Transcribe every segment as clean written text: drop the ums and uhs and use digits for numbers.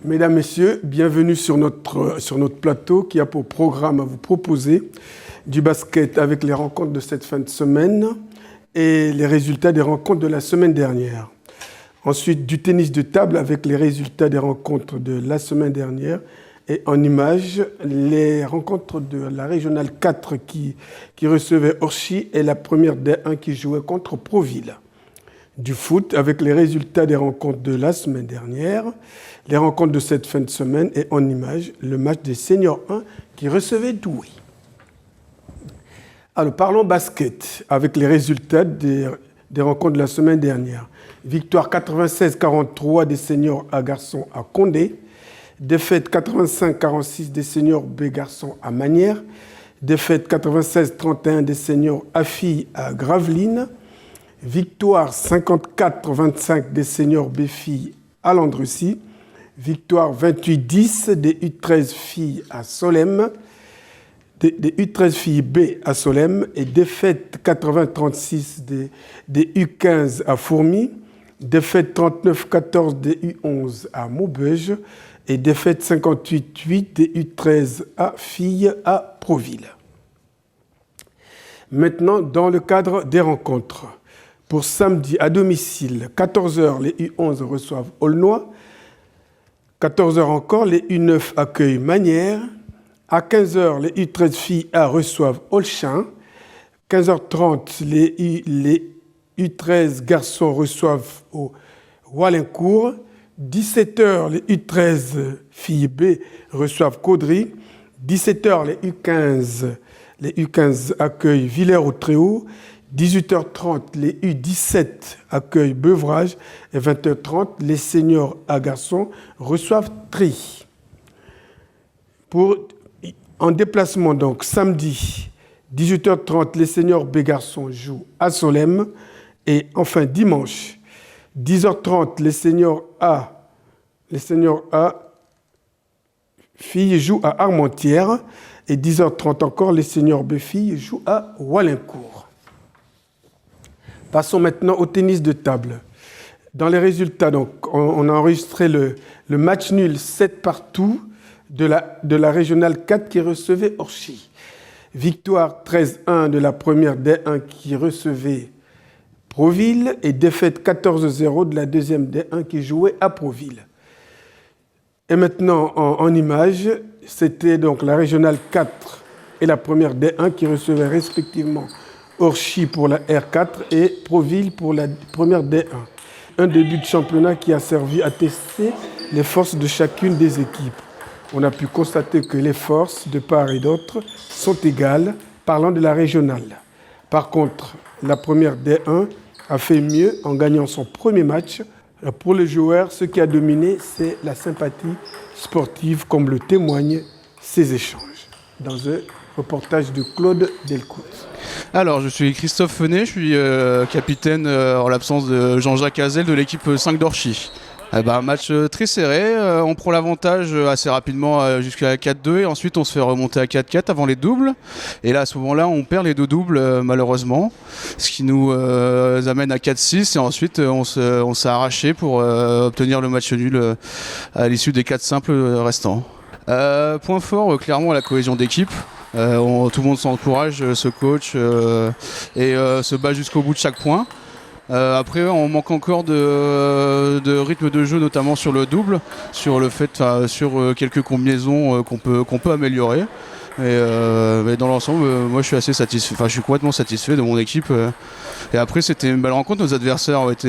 Mesdames, Messieurs, bienvenue sur notre plateau qui a pour programme à vous proposer du basket avec les rencontres de cette fin de semaine et les résultats des rencontres de la semaine dernière. Ensuite, du tennis de table avec les résultats des rencontres de la semaine dernière et en images, les rencontres de la Régionale 4 qui recevait Orchy et la première D1 qui jouait contre Proville. Du foot avec les résultats des rencontres de la semaine dernière, les rencontres de cette fin de semaine et en images, le match des Seniors 1 qui recevait Douai. Alors parlons basket avec les résultats des rencontres de la semaine dernière. Victoire 96-43 des Seniors A garçons à Condé, défaite 85-46 des Seniors B garçons à Manières, défaite 96-31 des Seniors A filles à Gravelines, victoire 54-25 des Seniors B filles à Landrecy, victoire 28-10 des U13 filles à Solesmes, des U13 filles B à Solesmes et défaite 80-36 des U15 à Fourmies, défaite 39-14 des U11 à Maubeuge et défaite 58-8 des U13 à filles à Proville. Maintenant, dans le cadre des rencontres, pour samedi à domicile, 14h, les U11 reçoivent Aulnois. 14h encore, les U9 accueillent Manières. À 15h, les U13 filles A reçoivent Olchin. 15h30, les U13 garçons reçoivent au Wallincourt. 17h, les U13 filles B reçoivent Caudry. 17h, les U15 accueillent Villers-au-Tréau. 18h30, les U17 accueillent Beuvrages et 20h30, les Seniors A garçons reçoivent Try. En déplacement, donc, samedi, 18h30, les Seniors B garçons jouent à Solesmes. Et enfin, dimanche, 10h30, les Seniors A filles jouent à Armentières. Et 10h30 encore, les Seniors B filles jouent à Wallincourt. Passons maintenant au tennis de table. Dans les résultats, donc, on a enregistré le match nul 7 partout de la Régionale 4 qui recevait Orchy. Victoire 13-1 de la première D1 qui recevait Proville et défaite 14-0 de la deuxième D1 qui jouait à Proville. Et maintenant, en images, c'était donc la Régionale 4 et la première D1 qui recevaient respectivement Orchy pour la R4 et Proville pour la première D1. Un début de championnat qui a servi à tester les forces de chacune des équipes. On a pu constater que les forces de part et d'autre sont égales, parlant de la régionale. Par contre, la première D1 a fait mieux en gagnant son premier match. Pour les joueurs, ce qui a dominé, c'est la sympathie sportive, comme le témoignent ces échanges. Dans un reportage de Claude Delcourt. Alors, je suis Christophe Fenet, je suis capitaine en l'absence de Jean-Jacques Hazel de l'équipe 5 d'Orchy. Un match très serré, on prend l'avantage assez rapidement jusqu'à 4-2 et ensuite on se fait remonter à 4-4 avant les doubles. Et là, à ce moment-là, on perd les deux doubles malheureusement, ce qui nous amène à 4-6 et ensuite on s'est arraché pour obtenir le match nul à l'issue des 4 simples restants. Point fort, clairement, la cohésion d'équipe. Tout le monde s'encourage, se coach et se bat jusqu'au bout de chaque point. Après, on manque encore de rythme de jeu, notamment sur le double, sur quelques combinaisons qu'on peut améliorer. Mais dans l'ensemble, moi je suis assez satisfait. Enfin, je suis complètement satisfait de mon équipe. Et après, c'était une belle rencontre. Nos adversaires ont été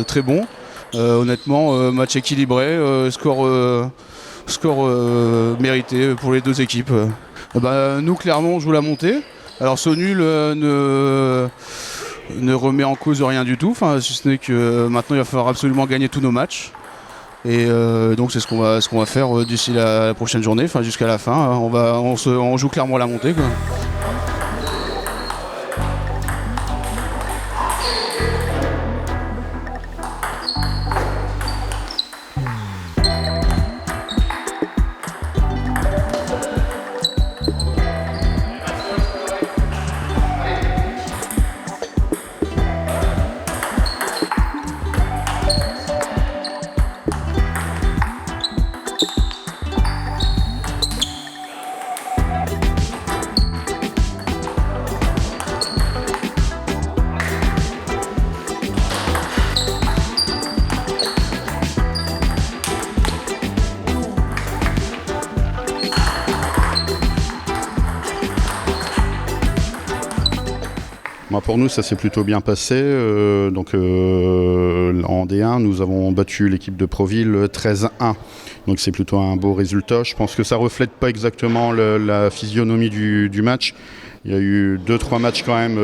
très bons. Honnêtement, match équilibré, score mérité pour les deux équipes. Nous, clairement, on joue la montée. Alors, ce nul ne remet en cause rien du tout, si ce n'est que maintenant il va falloir absolument gagner tous nos matchs. Et donc c'est ce qu'on va faire d'ici la prochaine journée, jusqu'à la fin. On joue clairement la montée, quoi. Pour nous, ça s'est plutôt bien passé. En D1, nous avons battu l'équipe de Proville 13-1. Donc c'est plutôt un beau résultat. Je pense que ça ne reflète pas exactement la physionomie du match. Il y a eu 2-3 matchs quand même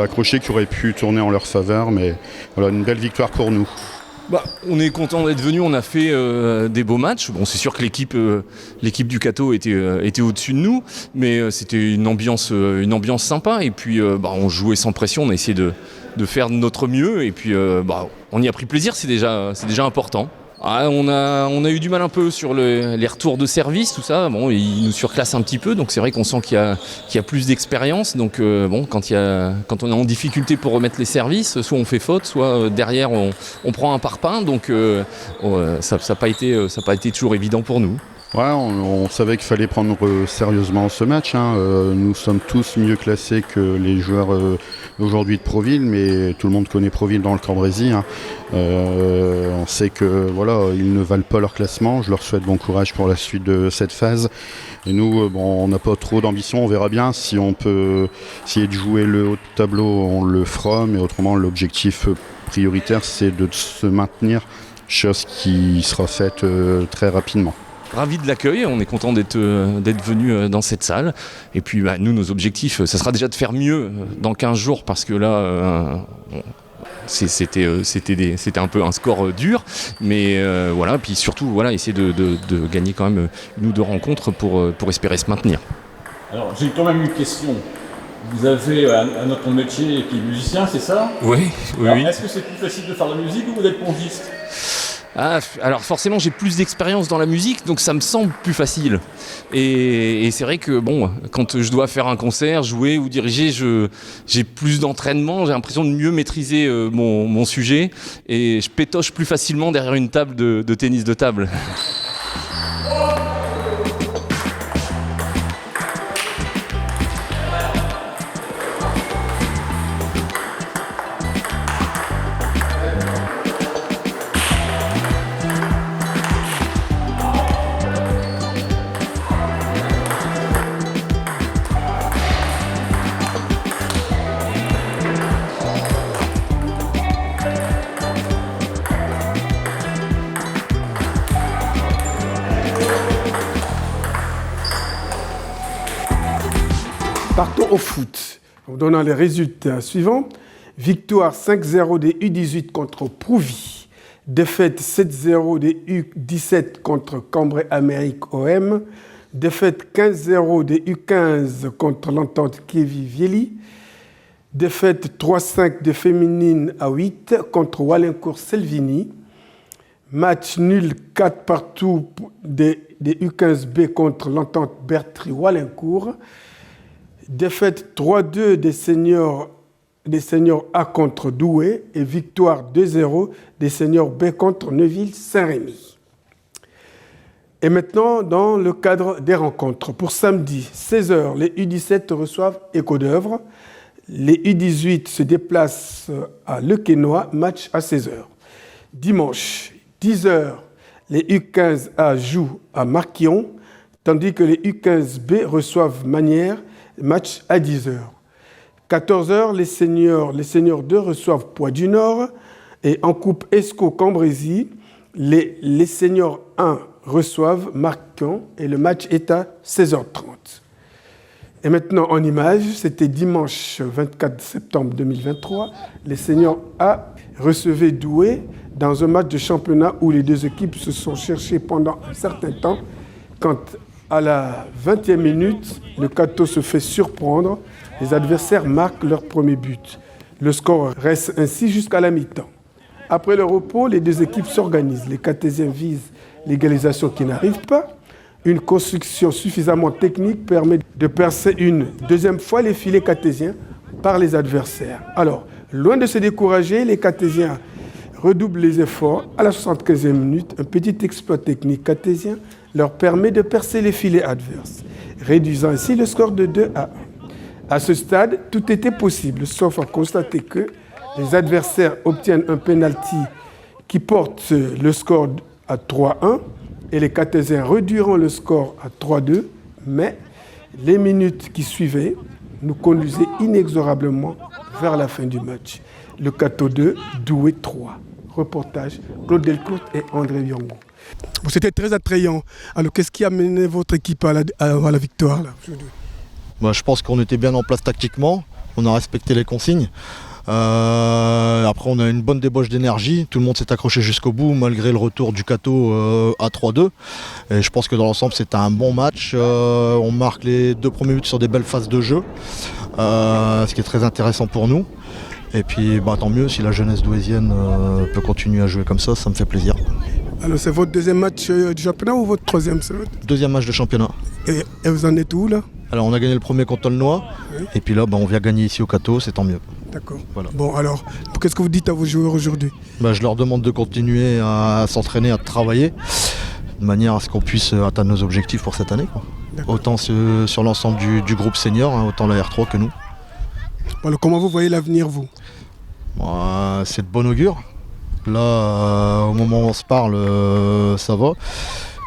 accrochés qui auraient pu tourner en leur faveur. Mais voilà, une belle victoire pour nous. On est content d'être venu, on a fait des beaux matchs. Bon, c'est sûr que l'équipe du Cateau était au-dessus de nous, mais c'était une ambiance sympa. Et puis on jouait sans pression, on a essayé de faire de notre mieux. Et puis on y a pris plaisir, c'est déjà important. On a eu du mal un peu sur les retours de service, tout ça. Bon, ils nous surclassent un petit peu, donc c'est vrai qu'on sent qu'il y a plus d'expérience. Donc quand on est en difficulté pour remettre les services, soit on fait faute, soit derrière on prend un parpaing. Donc ça n'a pas été toujours évident pour nous. Ouais, on savait qu'il fallait prendre sérieusement ce match. Nous sommes tous mieux classés que les joueurs d'aujourd'hui de Proville, mais tout le monde connaît Proville dans le Cambrésis. On sait que ils ne valent pas leur classement. Je leur souhaite bon courage pour la suite de cette phase. Et nous, on n'a pas trop d'ambition. On verra bien si on peut essayer de jouer le haut de tableau, on le fera. Mais autrement, l'objectif prioritaire, c'est de se maintenir, chose qui sera faite très rapidement. Ravi de l'accueil, on est content d'être venu dans cette salle. Et puis nous, nos objectifs, ça sera déjà de faire mieux dans 15 jours parce que là, c'était un peu un score dur. Mais puis surtout, essayer de gagner quand même une ou deux rencontres pour espérer se maintenir. Alors, j'ai quand même une question. Vous avez un autre métier qui est musicien, c'est ça ? Oui. Est-ce que c'est plus facile de faire de la musique ou d'être pongiste ? Alors forcément j'ai plus d'expérience dans la musique, donc ça me semble plus facile. Et c'est vrai que quand je dois faire un concert, jouer ou diriger, j'ai plus d'entraînement, j'ai l'impression de mieux maîtriser mon sujet et je pétoche plus facilement derrière une table de tennis de table. Partons au foot, en donnant les résultats suivants. Victoire 5-0 des U18 contre Prouvy. Défaite 7-0 des U17 contre Cambrai-Amérique OM. Défaite 15-0 des U15 contre l'Entente Kévy-Viely. Défaite 3-5 des féminines à 8 contre Walincourt-Selvigny. Match nul 4-4 des U15B contre l'Entente Bertry-Walincourt. Défaite 3-2 des seniors A contre Douai et victoire 2-0 des seniors B contre Neuville-Saint-Rémy. Et maintenant, dans le cadre des rencontres, pour samedi, 16h, les U17 reçoivent Éco-d'Œuvre. Les U18 se déplacent à Le Quesnoy, match à 16h. Dimanche, 10h, les U15A jouent à Marquillon, tandis que les U15B reçoivent Manières, match à 10h. 14h, les seniors 2 reçoivent Poix-du-Nord et en Coupe Escaut-Cambrésis, les seniors 1 reçoivent Marquillon et le match est à 16h30. Et maintenant en images, c'était dimanche 24 septembre 2023, les seniors A recevaient Douai dans un match de championnat où les deux équipes se sont cherchées pendant un certain temps. Quand à la 20e minute, le Cateau se fait surprendre. Les adversaires marquent leur premier but. Le score reste ainsi jusqu'à la mi-temps. Après le repos, les deux équipes s'organisent. Les Catésiens visent l'égalisation qui n'arrive pas. Une construction suffisamment technique permet de percer une deuxième fois les filets catésiens par les adversaires. Alors, loin de se décourager, les Catésiens redoublent les efforts. À la 75e minute, un petit exploit technique catésien leur permet de percer les filets adverses, réduisant ainsi le score de 2-1. À ce stade, tout était possible, sauf à constater que les adversaires obtiennent un penalty qui porte le score à 3-1 et les Catésiens réduiront le score à 3-2, mais les minutes qui suivaient nous conduisaient inexorablement vers la fin du match. Le Cato 2, Douai 3. Reportage, Claude Delcourt et André Biongo. Bon, c'était très attrayant. Alors, qu'est-ce qui a mené votre équipe à la victoire là? Je pense qu'on était bien en place tactiquement, on a respecté les consignes. Après on a une bonne débauche d'énergie, tout le monde s'est accroché jusqu'au bout malgré le retour du Cato à 3-2. Et je pense que dans l'ensemble c'était un bon match. On marque les 2 premiers buts sur des belles phases de jeu, ce qui est très intéressant pour nous. Et puis tant mieux si la jeunesse douaisienne peut continuer à jouer comme ça me fait plaisir. Alors c'est votre deuxième match du championnat ou votre troisième? Deuxième match de championnat. Et vous en êtes où là? Alors on a gagné le premier contre Aulnois, oui. Et puis là on vient gagner ici au Cato, c'est tant mieux. D'accord. Voilà. Bon alors, qu'est-ce que vous dites à vos joueurs aujourd'hui? Je leur demande de continuer à s'entraîner, à travailler, de manière à ce qu'on puisse atteindre nos objectifs pour cette année. Autant sur l'ensemble du groupe senior, autant la R3 que nous. Alors comment vous voyez l'avenir vous? C'est de bon augure. Là, au moment où on se parle, ça va.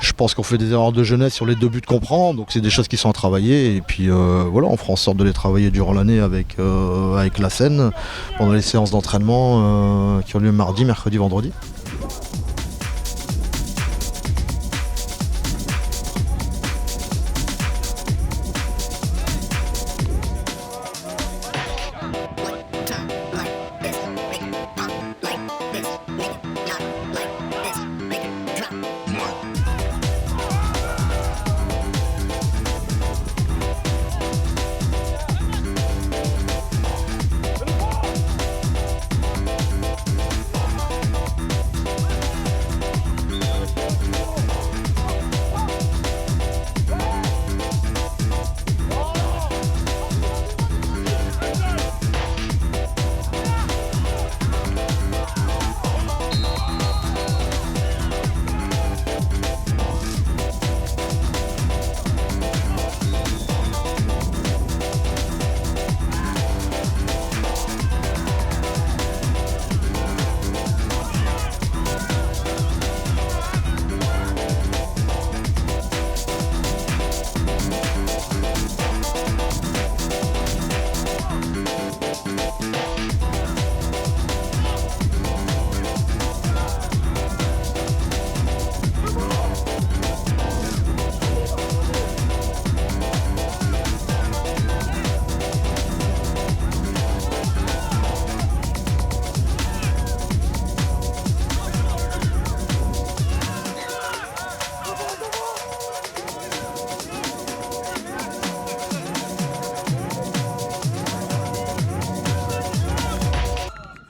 Je pense qu'on fait des erreurs de jeunesse sur les 2 buts qu'on prend, donc c'est des choses qui sont à travailler. Et puis voilà, on fera en sorte de les travailler durant l'année avec la Seine, pendant les séances d'entraînement qui ont lieu mardi, mercredi, vendredi.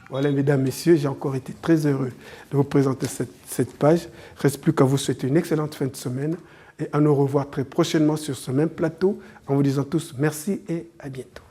Voilà, mesdames, messieurs, j'ai encore été très heureux de vous présenter cette page. Il ne reste plus qu'à vous souhaiter une excellente fin de semaine et à nous revoir très prochainement sur ce même plateau en vous disant tous merci et à bientôt.